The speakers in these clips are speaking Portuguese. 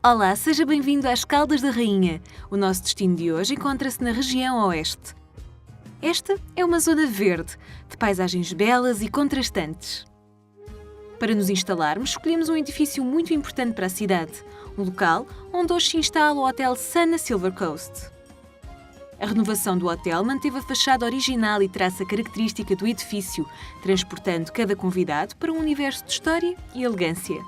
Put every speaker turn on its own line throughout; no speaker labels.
Olá, seja bem-vindo às Caldas da Rainha. O nosso destino de hoje encontra-se na região oeste. Esta é uma zona verde, de paisagens belas e contrastantes. Para nos instalarmos, escolhemos um edifício muito importante para a cidade, um local onde hoje se instala o Hotel Sun na Silver Coast. A renovação do hotel manteve a fachada original e traça característica do edifício, transportando cada convidado para um universo de história e elegância.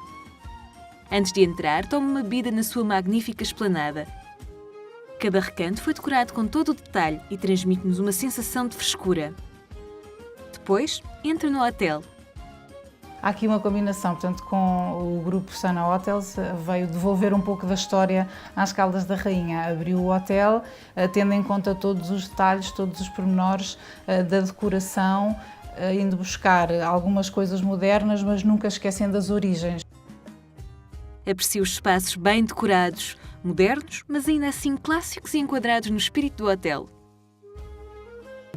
Antes de entrar, tome uma bebida na sua magnífica esplanada. Cada recanto foi decorado com todo o detalhe e transmite-nos uma sensação de frescura. Depois, entre no hotel.
Há aqui uma combinação, portanto, com o grupo Sana Hotels, veio devolver um pouco da história às Caldas da Rainha. Abriu o hotel, tendo em conta todos os detalhes, todos os pormenores da decoração, indo buscar algumas coisas modernas, mas nunca esquecendo as origens.
Aprecie os espaços bem decorados, modernos, mas ainda assim clássicos e enquadrados no espírito do hotel.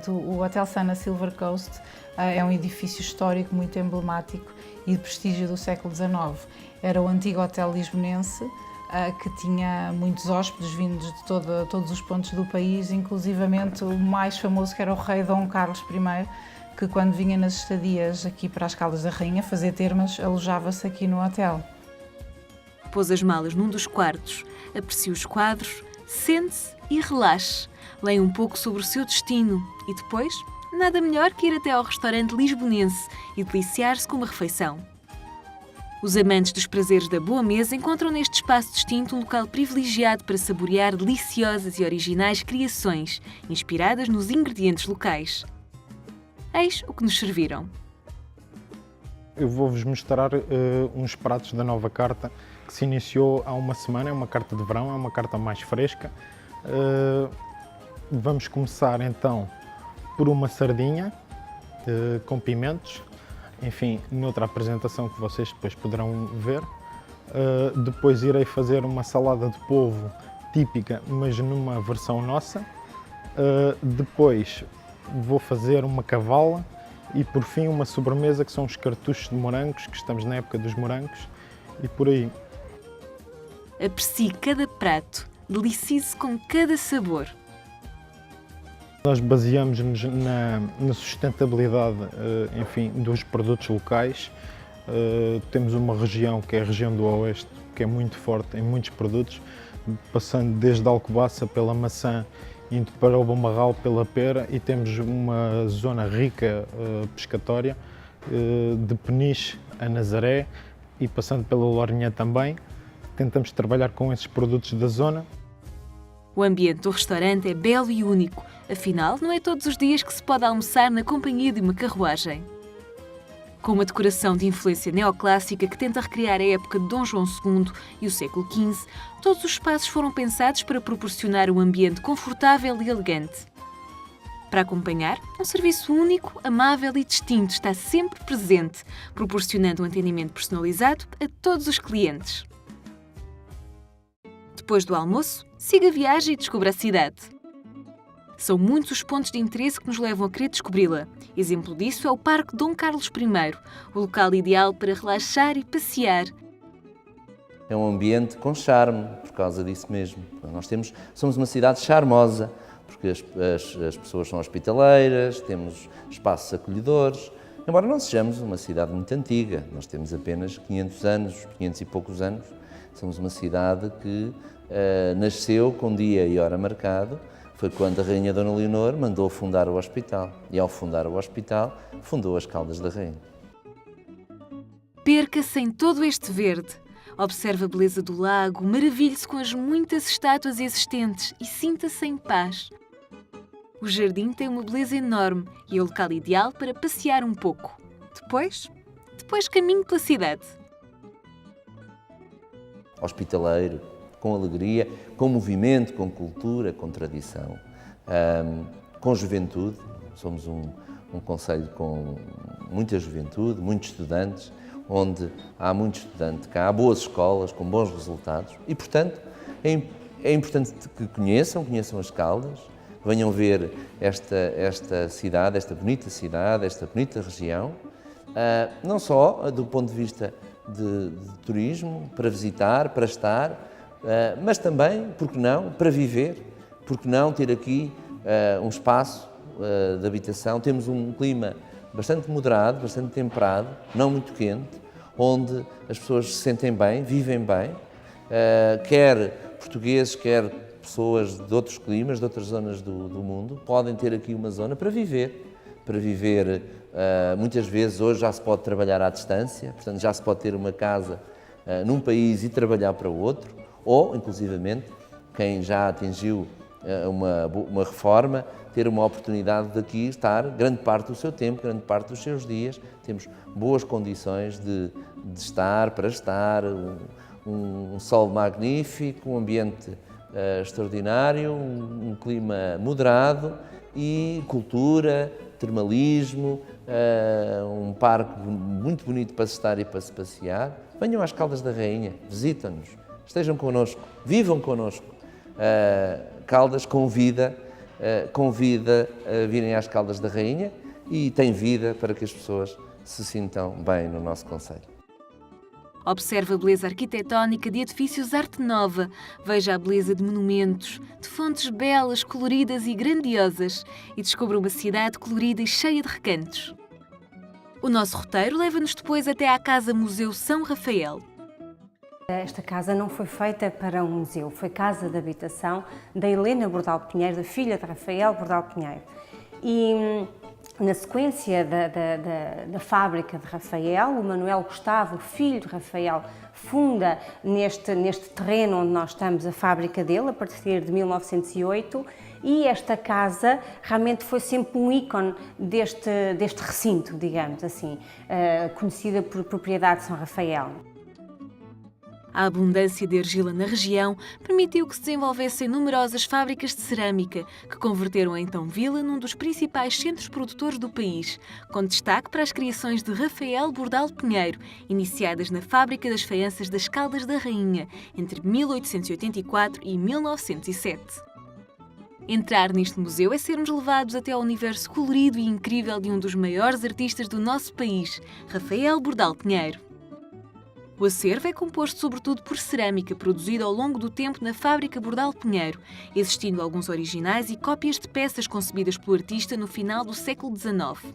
O Hotel Sana Silver Coast é um edifício histórico muito emblemático e de prestígio do século XIX. Era o antigo hotel lisbonense que tinha muitos hóspedes vindos de todos os pontos do país, inclusivamente o mais famoso, que era o rei Dom Carlos I, que quando vinha nas estadias aqui para as Caldas da Rainha fazer termas, alojava-se aqui no hotel.
Pôs as malas num dos quartos, aprecie os quadros, sente-se e relaxe. Leia um pouco sobre o seu destino e depois, nada melhor que ir até ao restaurante lisbonense e deliciar-se com uma refeição. Os amantes dos prazeres da boa mesa encontram neste espaço distinto um local privilegiado para saborear deliciosas e originais criações, inspiradas nos ingredientes locais. Eis o que nos serviram.
Eu vou-vos mostrar uns pratos da nova carta que se iniciou há uma semana. É uma carta de verão, é uma carta mais fresca. Vamos começar então por uma sardinha com pimentos, enfim, noutra apresentação que vocês depois poderão ver. Depois irei fazer uma salada de polvo típica, mas numa versão nossa. Depois vou fazer uma cavala e por fim uma sobremesa que são os cartuchos de morangos, que estamos na época dos morangos, e por aí.
Aprecie cada prato, delicie-se com cada sabor.
Nós baseamos-nos na sustentabilidade, enfim, dos produtos locais. Temos uma região, que é a região do Oeste, que é muito forte em muitos produtos, passando desde a Alcobaça pela maçã, indo para o Bamarral pela pera, e temos uma zona rica pescatória, de Peniche a Nazaré e passando pela Lourinhã também. Tentamos trabalhar com esses produtos da zona.
O ambiente do restaurante é belo e único, afinal, não é todos os dias que se pode almoçar na companhia de uma carruagem. Com uma decoração de influência neoclássica que tenta recriar a época de Dom João II e o século XV, todos os espaços foram pensados para proporcionar um ambiente confortável e elegante. Para acompanhar, um serviço único, amável e distinto está sempre presente, proporcionando um atendimento personalizado a todos os clientes. Depois do almoço, siga a viagem e descubra a cidade. São muitos os pontos de interesse que nos levam a querer descobri-la. Exemplo disso é o Parque Dom Carlos I, o local ideal para relaxar e passear.
É um ambiente com charme, por causa disso mesmo. Somos uma cidade charmosa, porque as pessoas são hospitaleiras, temos espaços acolhedores, embora não sejamos uma cidade muito antiga, nós temos apenas 500 anos, 500 e poucos anos. Somos uma cidade que nasceu com dia e hora marcado, foi quando a Rainha Dona Leonor mandou fundar o hospital. E ao fundar o hospital, fundou as Caldas da Rainha.
Perca-se em todo este verde. Observe a beleza do lago, maravilhe-se com as muitas estátuas existentes e sinta-se em paz. O jardim tem uma beleza enorme e é o local ideal para passear um pouco. Depois caminhe pela cidade.
Hospitaleiro, com alegria, com movimento, com cultura, com tradição, com juventude. Somos um concelho com muita juventude, muitos estudantes, onde há muito estudante cá, há boas escolas com bons resultados e, portanto, é importante que conheçam as Caldas, venham ver esta cidade, esta bonita região, não só do ponto de vista de turismo, para visitar, para estar, mas também, por que não, para viver, por que não ter aqui um espaço de habitação. Temos um clima bastante moderado, bastante temperado, não muito quente, onde as pessoas se sentem bem, vivem bem, quer portugueses, quer pessoas de outros climas, de outras zonas do mundo, podem ter aqui uma zona para viver. Muitas vezes hoje já se pode trabalhar à distância, portanto já se pode ter uma casa num país e trabalhar para o outro, ou, inclusivamente, quem já atingiu uma reforma, ter uma oportunidade de aqui estar grande parte do seu tempo, grande parte dos seus dias. Temos boas condições de estar, um sol magnífico, um ambiente extraordinário, um clima moderado e cultura, termalismo, um parque muito bonito para se estar e para se passear. Venham às Caldas da Rainha, visitem-nos, estejam connosco, vivam connosco. Caldas convida a virem às Caldas da Rainha e tem vida para que as pessoas se sintam bem no nosso concelho.
Observe a beleza arquitetónica de edifícios arte nova, veja a beleza de monumentos, de fontes belas, coloridas e grandiosas e descubra uma cidade colorida e cheia de recantos. O nosso roteiro leva-nos depois até à Casa Museu São Rafael.
Esta casa não foi feita para um museu, foi casa de habitação da Helena Bordal Pinheiro, da filha de Rafael Bordal Pinheiro. E na sequência da fábrica de Rafael, o Manuel Gustavo, filho de Rafael, funda neste terreno onde nós estamos a fábrica dele, a partir de 1908, e esta casa realmente foi sempre um ícone deste recinto, digamos assim, conhecida por propriedade de São Rafael.
A abundância de argila na região permitiu que se desenvolvessem numerosas fábricas de cerâmica, que converteram a então vila num dos principais centros produtores do país, com destaque para as criações de Rafael Bordal Pinheiro, iniciadas na Fábrica das Faianças das Caldas da Rainha, entre 1884 e 1907. Entrar neste museu é sermos levados até ao universo colorido e incrível de um dos maiores artistas do nosso país, Rafael Bordal Pinheiro. O acervo é composto sobretudo por cerâmica produzida ao longo do tempo na Fábrica Bordal Pinheiro, existindo alguns originais e cópias de peças concebidas pelo artista no final do século XIX,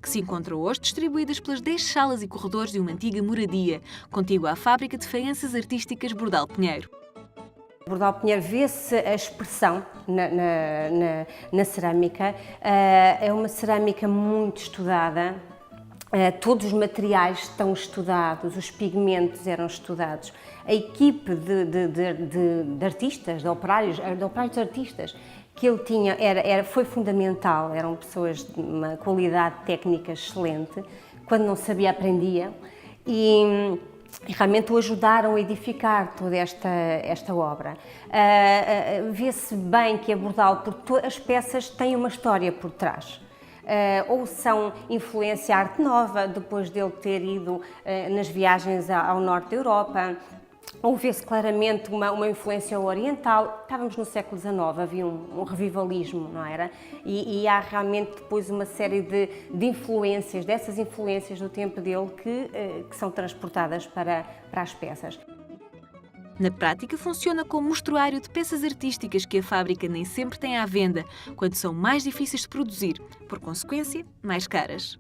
que se encontram hoje distribuídas pelas 10 salas e corredores de uma antiga moradia, contígua à Fábrica de Faianças Artísticas Bordal Pinheiro.
Bordal Pinheiro vê-se a expressão na cerâmica, é uma cerâmica muito estudada. Todos os materiais estão estudados, os pigmentos eram estudados. A equipe de artistas, de operários artistas que ele tinha foi fundamental, eram pessoas de uma qualidade técnica excelente, quando não sabia aprendia e realmente o ajudaram a edificar toda esta obra. Vê-se bem que a Bordal, porque as peças têm uma história por trás. Ou são influência arte nova, depois dele ter ido nas viagens ao norte da Europa, ou vê-se claramente uma influência oriental. Estávamos no século XIX, havia um revivalismo, não era? E há realmente depois uma série de influências, dessas influências do tempo dele que são transportadas para as peças.
Na prática, funciona como mostruário de peças artísticas que a fábrica nem sempre tem à venda, quando são mais difíceis de produzir, por consequência, mais caras.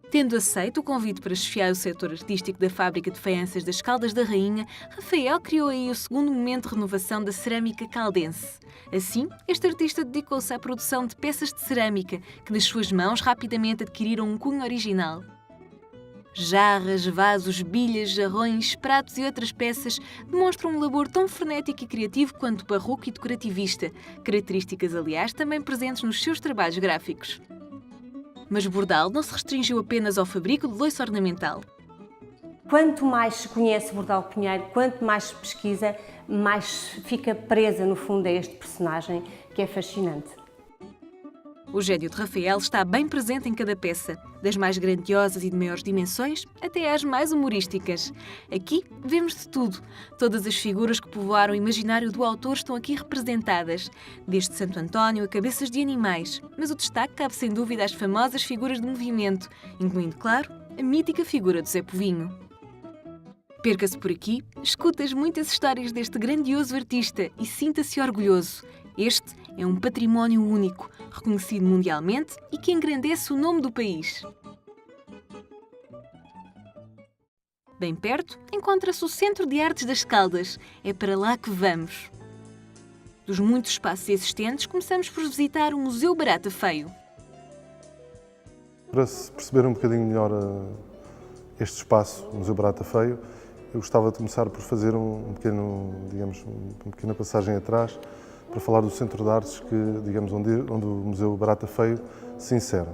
Tendo aceito o convite para chefiar o setor artístico da Fábrica de Faianças das Caldas da Rainha, Rafael criou aí o segundo momento de renovação da cerâmica caldense. Assim, este artista dedicou-se à produção de peças de cerâmica, que nas suas mãos rapidamente adquiriram um cunho original. Jarras, vasos, bilhas, jarrões, pratos e outras peças demonstram um labor tão frenético e criativo quanto barroco e decorativista, características, aliás, também presentes nos seus trabalhos gráficos. Mas Bordal não se restringiu apenas ao fabrico de louça ornamental.
Quanto mais se conhece Bordal Pinheiro, quanto mais se pesquisa, mais fica presa no fundo a este personagem que é fascinante.
O gênio de Rafael está bem presente em cada peça, das mais grandiosas e de maiores dimensões até às mais humorísticas. Aqui vemos de tudo. Todas as figuras que povoaram o imaginário do autor estão aqui representadas, desde Santo António a cabeças de animais, mas o destaque cabe sem dúvida às famosas figuras de movimento, incluindo, claro, a mítica figura de Zé Povinho. Perca-se por aqui, escuta as muitas histórias deste grandioso artista e sinta-se orgulhoso. Este é um património único, reconhecido mundialmente e que engrandece o nome do país. Bem perto, encontra-se o Centro de Artes das Caldas. É para lá que vamos. Dos muitos espaços existentes, começamos por visitar o Museu Barata Feio.
Para se perceber um bocadinho melhor este espaço, o Museu Barata Feio, eu gostava de começar por fazer uma pequena passagem atrás para falar do Centro de Artes, onde o Museu Barata Feio se insere.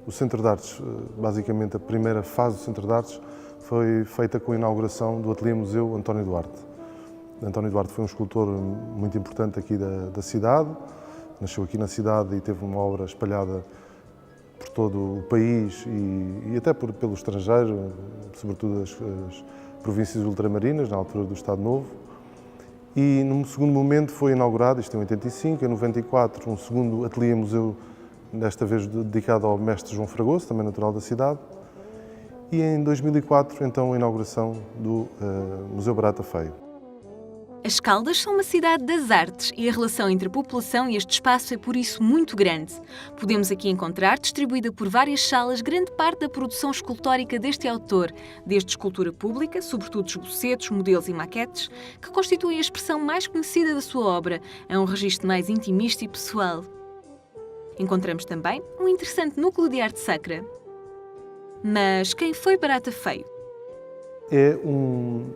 O Centro de Artes, basicamente a primeira fase do Centro de Artes, foi feita com a inauguração do Ateliê Museu António Duarte. António Duarte foi um escultor muito importante aqui da cidade, nasceu aqui na cidade e teve uma obra espalhada por todo o país e até pelo estrangeiro, sobretudo as províncias ultramarinas, na altura do Estado Novo. E num segundo momento foi inaugurado, isto em 85, em 94, um segundo Ateliê Museu, desta vez dedicado ao mestre João Fragoso, também natural da cidade. E em 2004, então, a inauguração do Museu Barata Feio.
As Caldas são uma cidade das artes e a relação entre a população e este espaço é por isso muito grande. Podemos aqui encontrar, distribuída por várias salas, grande parte da produção escultórica deste autor, desde escultura pública, sobretudo esbocetos, modelos e maquetes, que constituem a expressão mais conhecida da sua obra, a um registro mais intimista e pessoal. Encontramos também um interessante núcleo de arte sacra. Mas quem foi Barata Feio?
É um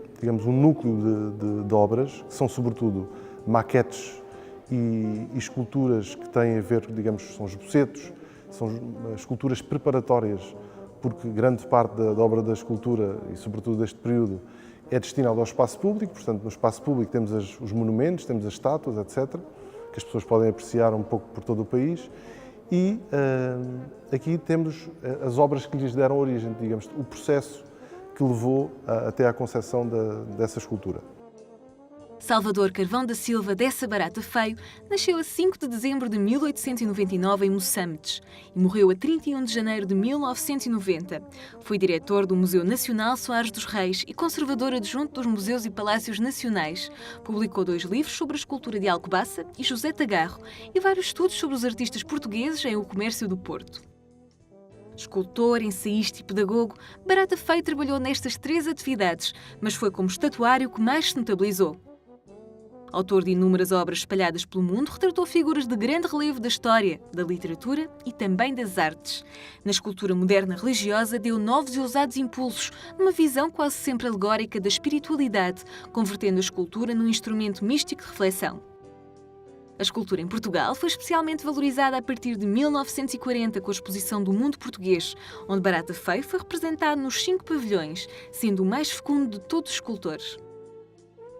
núcleo de obras, que são sobretudo maquetes e esculturas que têm a ver, são esbocetos, são esculturas preparatórias, porque grande parte da obra da escultura, e sobretudo deste período, é destinada ao espaço público. Portanto, no espaço público temos os monumentos, temos as estátuas, etc., que as pessoas podem apreciar um pouco por todo o país. E aqui temos as obras que lhes deram origem, o processo que levou até à concepção dessa escultura.
Salvador Carvão da Silva Dessa Barata Feio nasceu a 5 de dezembro de 1899 em Moçambiques e morreu a 31 de janeiro de 1990. Foi diretor do Museu Nacional Soares dos Reis e conservador adjunto dos Museus e Palácios Nacionais. Publicou 2 livros sobre a escultura de Alcobaça e José Tagarro e vários estudos sobre os artistas portugueses em O Comércio do Porto. Escultor, ensaísta e pedagogo, Barata Feio trabalhou nestas 3 atividades, mas foi como estatuário que mais se notabilizou. Autor de inúmeras obras espalhadas pelo mundo, retratou figuras de grande relevo da história, da literatura e também das artes. Na escultura moderna religiosa, deu novos e ousados impulsos, numa visão quase sempre alegórica da espiritualidade, convertendo a escultura num instrumento místico de reflexão. A escultura em Portugal foi especialmente valorizada a partir de 1940 com a exposição do Mundo Português, onde Barata Feio foi representado nos 5 pavilhões, sendo o mais fecundo de todos os escultores.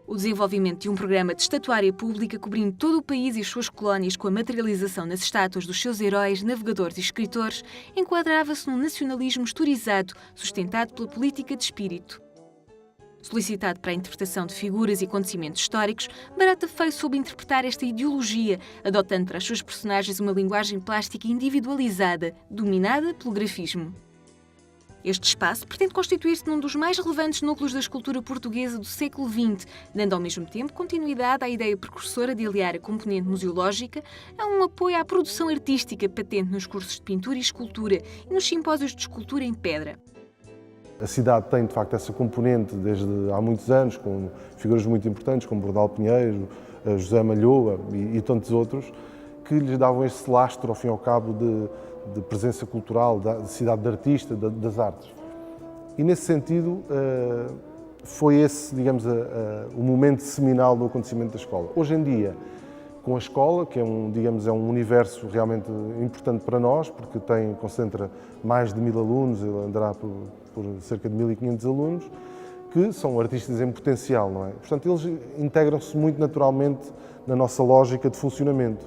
O desenvolvimento de um programa de estatuária pública cobrindo todo o país e as suas colónias com a materialização nas estátuas dos seus heróis, navegadores e escritores enquadrava-se num nacionalismo historizado, sustentado pela política de espírito. Solicitado para a interpretação de figuras e acontecimentos históricos, Barata Feio soube interpretar esta ideologia, adotando para as suas personagens uma linguagem plástica individualizada, dominada pelo grafismo. Este espaço pretende constituir-se num dos mais relevantes núcleos da escultura portuguesa do século XX, dando ao mesmo tempo continuidade à ideia precursora de aliar a componente museológica a um apoio à produção artística patente nos cursos de pintura e escultura e nos simpósios de escultura em pedra.
A cidade tem, de facto, essa componente desde há muitos anos, com figuras muito importantes como Bordal Pinheiro, José Malhoa e tantos outros, que lhes davam esse lastro, ao fim e ao cabo, de presença cultural, da cidade de artista, das artes. E, nesse sentido, foi esse, o momento seminal do acontecimento da escola. Hoje em dia, com a escola, que é um universo realmente importante para nós, porque concentra mais de 1000 alunos, ele andará por cerca de 1500 alunos, que são artistas em potencial, não é? Portanto, eles integram-se muito naturalmente na nossa lógica de funcionamento.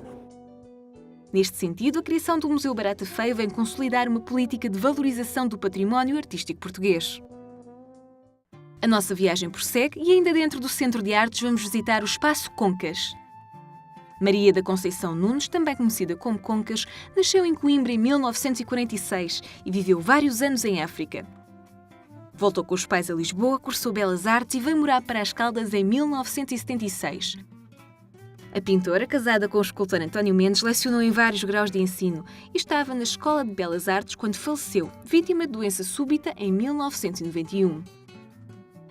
Neste sentido, a criação do Museu Barata Feio vem consolidar uma política de valorização do património artístico português. A nossa viagem prossegue e ainda dentro do Centro de Artes vamos visitar o Espaço Concas. Maria da Conceição Nunes, também conhecida como Concas, nasceu em Coimbra em 1946 e viveu vários anos em África. Voltou com os pais a Lisboa, cursou Belas Artes e veio morar para as Caldas em 1976. A pintora, casada com o escultor António Mendes, lecionou em vários graus de ensino e estava na Escola de Belas Artes quando faleceu, vítima de doença súbita em 1991.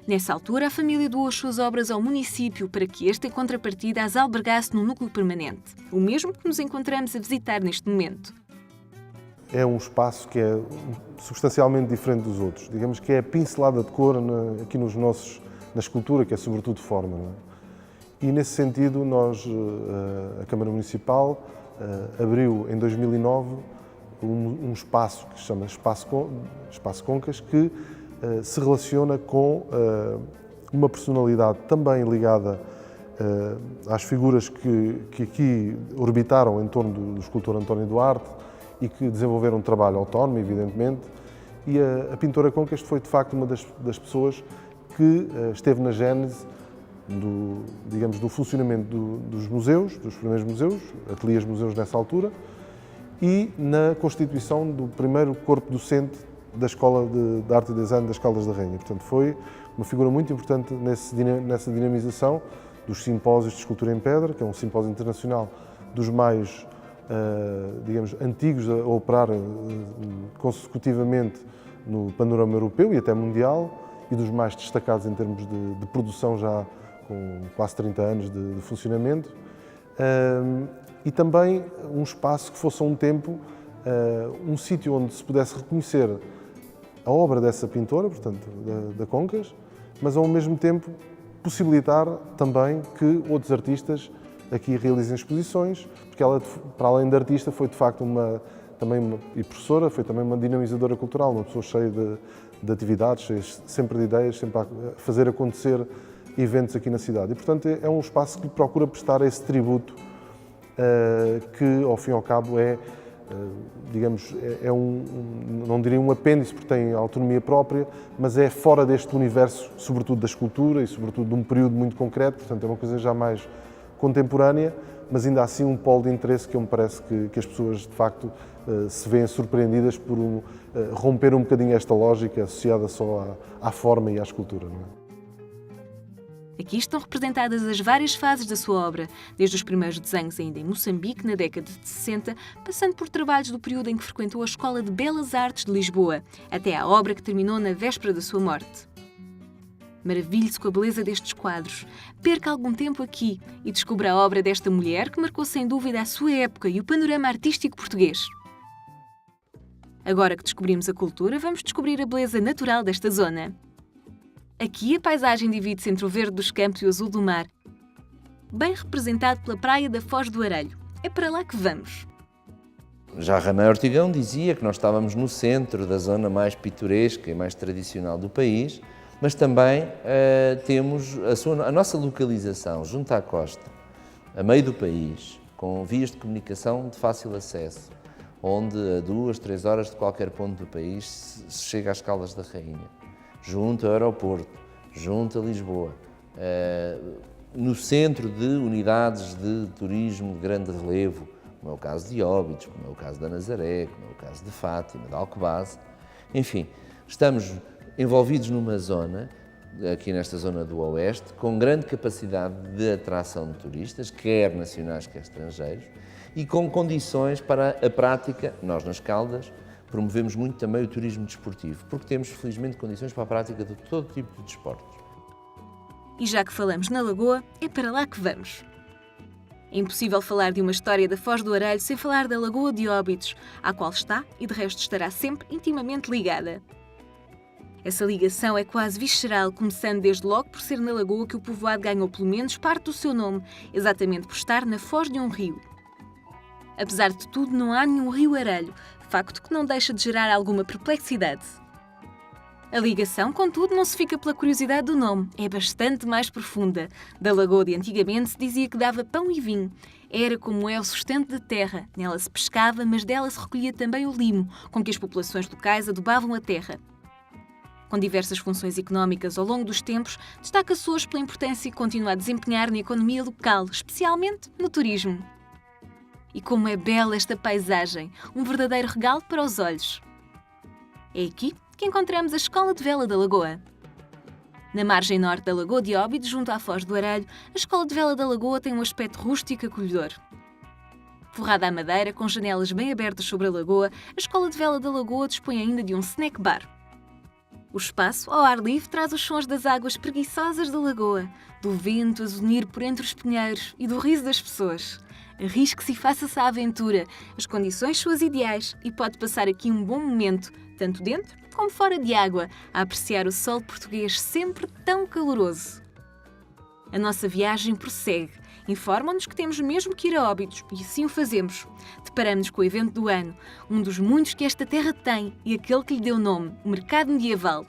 Nessa altura, a família doou as suas obras ao município para que este, em contrapartida, as albergasse num núcleo permanente, o mesmo que nos encontramos a visitar neste momento.
É um espaço que é substancialmente diferente dos outros. Digamos que é a pincelada de cor aqui na escultura, que é sobretudo forma. Não é? E nesse sentido, a Câmara Municipal abriu em 2009 um espaço que se chama Espaço Concas, que se relaciona com uma personalidade também ligada às figuras que aqui orbitaram em torno do escultor António Duarte e que desenvolveram um trabalho autónomo, evidentemente. E a pintora Concas foi, de facto, uma das pessoas que esteve na gênese do funcionamento dos museus, dos primeiros museus, ateliês museus nessa altura, e na constituição do primeiro corpo docente da Escola de Arte e Design das Caldas da Rainha. Portanto, foi uma figura muito importante nessa dinamização dos simpósios de escultura em pedra, que é um simpósio internacional dos mais, antigos a operar consecutivamente no panorama europeu e até mundial, e dos mais destacados em termos de produção já com quase 30 anos de funcionamento, e também um espaço que fosse a um tempo um sítio onde se pudesse reconhecer a obra dessa pintora, portanto, da Concas, mas ao mesmo tempo possibilitar também que outros artistas aqui realizem exposições, porque ela, para além de artista, foi de facto e professora, foi também uma dinamizadora cultural, uma pessoa cheia de atividades, cheia sempre de ideias, sempre a fazer acontecer eventos aqui na cidade. E, portanto, é um espaço que procura prestar esse tributo que, ao fim e ao cabo, não diria um apêndice, porque tem autonomia própria, mas é fora deste universo, sobretudo da escultura e, sobretudo, de um período muito concreto. Portanto, é uma coisa já mais contemporânea, mas ainda assim um polo de interesse que me parece que as pessoas, de facto, se veem surpreendidas por romper um bocadinho esta lógica associada só à forma e à escultura. Não é?
Aqui estão representadas as várias fases da sua obra, desde os primeiros desenhos ainda em Moçambique, na década de 60, passando por trabalhos do período em que frequentou a Escola de Belas Artes de Lisboa, até à obra que terminou na véspera da sua morte. Maravilhe-se com a beleza destes quadros, perca algum tempo aqui e descubra a obra desta mulher que marcou sem dúvida a sua época e o panorama artístico português. Agora que descobrimos a cultura, vamos descobrir a beleza natural desta zona. Aqui a paisagem divide-se entre o verde dos campos e o azul do mar, bem representado pela praia da Foz do Arelho. É para lá que vamos.
Já Ramã Ortigão dizia que nós estávamos no centro da zona mais pitoresca e mais tradicional do país, mas também temos a nossa localização junto à costa, a meio do país, com vias de comunicação de fácil acesso, onde a 2, 3 horas de qualquer ponto do país se chega às Caldas da Rainha. Junto ao aeroporto, junto a Lisboa, no centro de unidades de turismo de grande relevo, como é o caso de Óbidos, como é o caso da Nazaré, como é o caso de Fátima, de Alcobaça. Enfim, estamos envolvidos numa zona, aqui nesta zona do Oeste, com grande capacidade de atração de turistas, quer nacionais, quer estrangeiros, e com condições para a prática, nós nas Caldas, promovemos muito também o turismo desportivo, porque temos, felizmente, condições para a prática de todo tipo de desportos.
E já que falamos na Lagoa, é para lá que vamos. É impossível falar de uma história da Foz do Arelho sem falar da Lagoa de Óbidos, à qual está, e de resto estará sempre, intimamente ligada. Essa ligação é quase visceral, começando desde logo por ser na Lagoa que o povoado ganhou pelo menos parte do seu nome, exatamente por estar na foz de um rio. Apesar de tudo, não há nenhum rio Arelho, facto que não deixa de gerar alguma perplexidade. A ligação, contudo, não se fica pela curiosidade do nome, é bastante mais profunda. Da Lagoa de antigamente se dizia que dava pão e vinho. Era como é o sustento da terra, nela se pescava, mas dela se recolhia também o limo, com que as populações locais adubavam a terra. Com diversas funções económicas ao longo dos tempos, destaca-se hoje pela importância que continua a desempenhar na economia local, especialmente no turismo. E como é bela esta paisagem, um verdadeiro regalo para os olhos. É aqui que encontramos a Escola de Vela da Lagoa. Na margem norte da Lagoa de Óbidos, junto à Foz do Arelho, a Escola de Vela da Lagoa tem um aspecto rústico e acolhedor. Forrada à madeira, com janelas bem abertas sobre a lagoa, a Escola de Vela da Lagoa dispõe ainda de um snack bar. O espaço, ao ar livre, traz os sons das águas preguiçosas da lagoa, do vento a zunir por entre os pinheiros e do riso das pessoas. Arrisque-se e faça-se à aventura. As condições são as ideais e pode passar aqui um bom momento, tanto dentro como fora de água, a apreciar o sol português sempre tão caloroso. A nossa viagem prossegue. Informam-nos que temos mesmo que ir a Óbidos e assim o fazemos. Deparamos-nos com o evento do ano, um dos muitos que esta terra tem e aquele que lhe deu nome, o Mercado Medieval.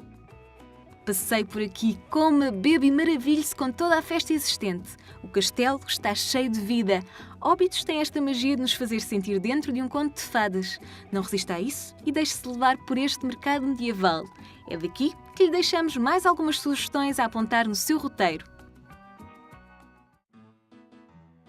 Passei por aqui, coma, bebo e maravilhe-se com toda a festa existente. O castelo está cheio de vida. Óbidos tem esta magia de nos fazer sentir dentro de um conto de fadas. Não resista a isso e deixe-se levar por este mercado medieval. É daqui que lhe deixamos mais algumas sugestões a apontar no seu roteiro.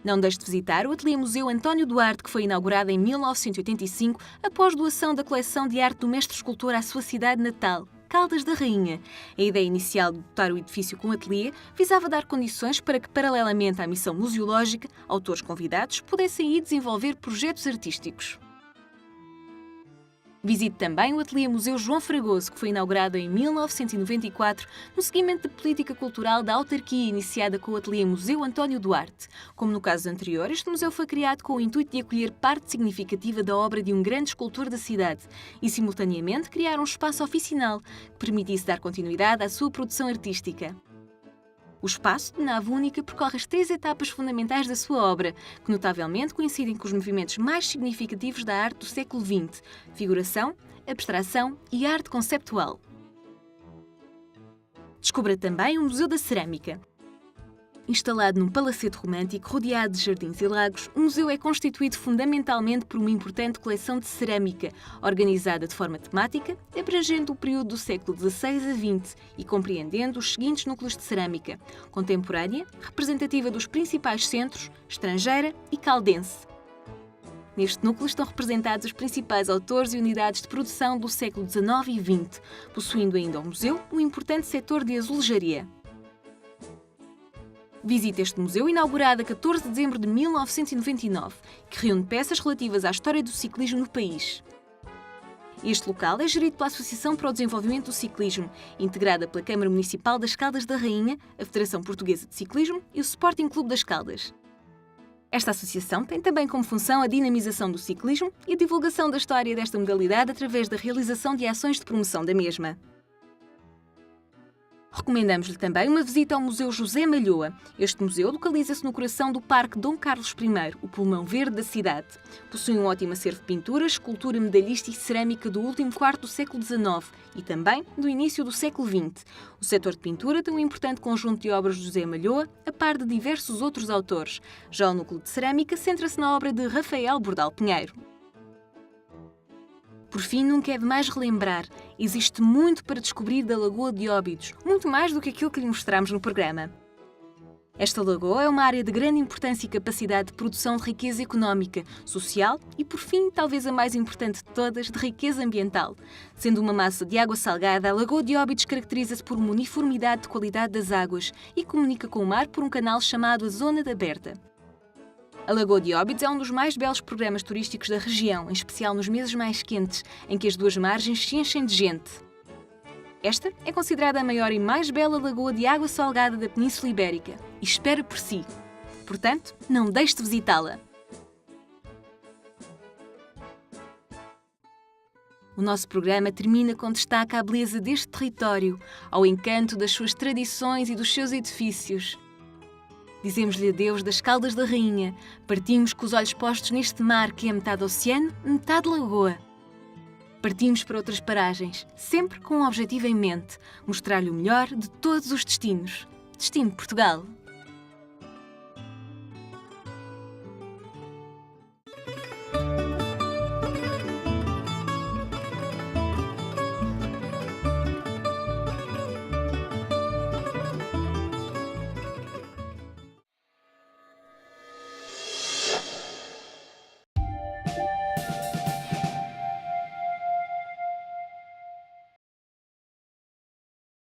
Não deixe de visitar o Ateliê Museu António Duarte, que foi inaugurado em 1985 após doação da coleção de arte do mestre escultor à sua cidade natal, Caldas da Rainha. A ideia inicial de dotar o edifício com ateliê visava dar condições para que, paralelamente à missão museológica, autores convidados pudessem ir desenvolver projetos artísticos. Visite também o Ateliê Museu João Fragoso, que foi inaugurado em 1994, no seguimento da política cultural da autarquia iniciada com o Ateliê Museu António Duarte. Como no caso anterior, este museu foi criado com o intuito de acolher parte significativa da obra de um grande escultor da cidade e, simultaneamente, criar um espaço oficinal que permitisse dar continuidade à sua produção artística. O espaço, de nave única, percorre as 3 etapas fundamentais da sua obra, que notavelmente coincidem com os movimentos mais significativos da arte do século XX: figuração, abstração e arte conceptual. Descubra também o Museu da Cerâmica. Instalado num palacete romântico rodeado de jardins e lagos, o museu é constituído fundamentalmente por uma importante coleção de cerâmica, organizada de forma temática, abrangendo o período do século XVI a XX e compreendendo os seguintes núcleos de cerâmica: contemporânea, representativa dos principais centros, estrangeira e caldense. Neste núcleo estão representados os principais autores e unidades de produção do século XIX e XX, possuindo ainda o museu um importante setor de azulejaria. Visite este museu, inaugurado a 14 de dezembro de 1999, que reúne peças relativas à história do ciclismo no país. Este local é gerido pela Associação para o Desenvolvimento do Ciclismo, integrada pela Câmara Municipal das Caldas da Rainha, a Federação Portuguesa de Ciclismo e o Sporting Clube das Caldas. Esta associação tem também como função a dinamização do ciclismo e a divulgação da história desta modalidade através da realização de ações de promoção da mesma. Recomendamos-lhe também uma visita ao Museu José Malhoa. Este museu localiza-se no coração do Parque Dom Carlos I, o pulmão verde da cidade. Possui um ótimo acervo de pinturas, escultura medalhista e cerâmica do último quarto do século XIX e também do início do século XX. O setor de pintura tem um importante conjunto de obras de José Malhoa, a par de diversos outros autores. Já o núcleo de cerâmica centra-se na obra de Rafael Bordal Pinheiro. Por fim, nunca é demais relembrar, existe muito para descobrir da Lagoa de Óbidos, muito mais do que aquilo que lhe mostramos no programa. Esta lagoa é uma área de grande importância e capacidade de produção de riqueza económica, social e, por fim, talvez a mais importante de todas, de riqueza ambiental. Sendo uma massa de água salgada, a Lagoa de Óbidos caracteriza-se por uma uniformidade de qualidade das águas e comunica com o mar por um canal chamado a Zona da Berta. A Lagoa de Óbidos é um dos mais belos programas turísticos da região, em especial nos meses mais quentes, em que as duas margens se enchem de gente. Esta é considerada a maior e mais bela lagoa de água salgada da Península Ibérica e espera por si. Portanto, não deixe de visitá-la. O nosso programa termina com destaque à beleza deste território, ao encanto das suas tradições e dos seus edifícios. Dizemos-lhe adeus das Caldas da Rainha, partimos com os olhos postos neste mar que é metade oceano, metade lagoa. Partimos para outras paragens, sempre com um objetivo em mente, mostrar-lhe o melhor de todos os destinos. Destino Portugal.